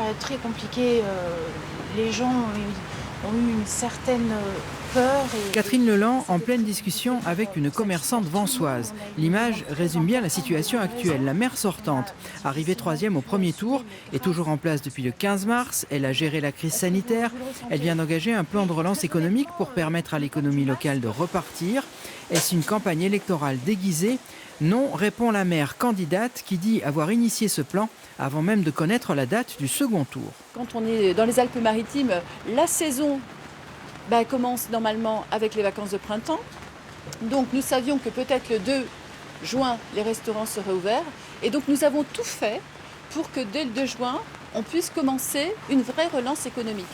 période très compliquée. Les gens ont eu une certaine peur. Catherine Leland en pleine discussion avec une commerçante vansoise. L'image résume bien la situation actuelle. La maire sortante, arrivée 3e au premier tour, est toujours en place depuis le 15 mars. Elle a géré la crise sanitaire. Elle vient d'engager un plan de relance économique pour permettre à l'économie locale de repartir. Est-ce une campagne électorale déguisée ? Non, répond la maire candidate qui dit avoir initié ce plan avant même de connaître la date du second tour. Quand on est dans les Alpes-Maritimes, la saison commence normalement avec les vacances de printemps. Donc nous savions que peut-être le 2 juin, les restaurants seraient ouverts. Et donc nous avons tout fait pour que dès le 2 juin, on puisse commencer une vraie relance économique.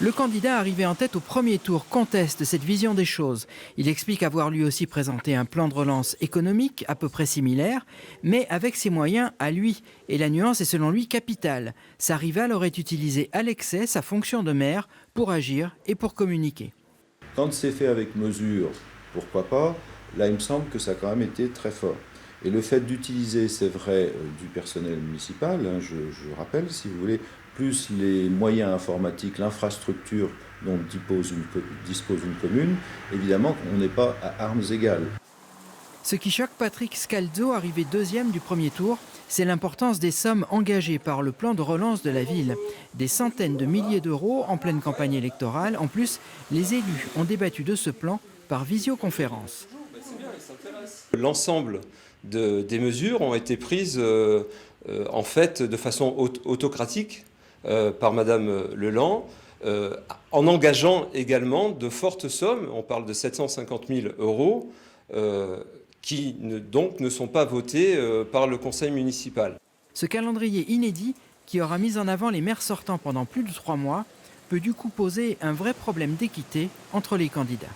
Le candidat arrivé en tête au premier tour conteste cette vision des choses. Il explique avoir lui aussi présenté un plan de relance économique à peu près similaire, mais avec ses moyens à lui. Et la nuance est selon lui capitale. Sa rivale aurait utilisé à l'excès sa fonction de maire pour agir et pour communiquer. Quand c'est fait avec mesure, pourquoi pas, là il me semble que ça a quand même été très fort. Et le fait d'utiliser, c'est vrai, du personnel municipal, je rappelle, si vous voulez, plus les moyens informatiques, l'infrastructure dont dispose une commune, évidemment qu'on n'est pas à armes égales. Ce qui choque Patrick Scalzo, arrivé 2e du premier tour, c'est l'importance des sommes engagées par le plan de relance de la ville. Des centaines de milliers d'euros en pleine campagne électorale. En plus, les élus ont débattu de ce plan par visioconférence. L'ensemble des mesures ont été prises en fait de façon autocratique par Madame Leland, en engageant également de fortes sommes, on parle de 750 000 euros, qui donc ne sont pas votées par le conseil municipal. Ce calendrier inédit, qui aura mis en avant les maires sortants pendant plus de 3 mois, peut du coup poser un vrai problème d'équité entre les candidats.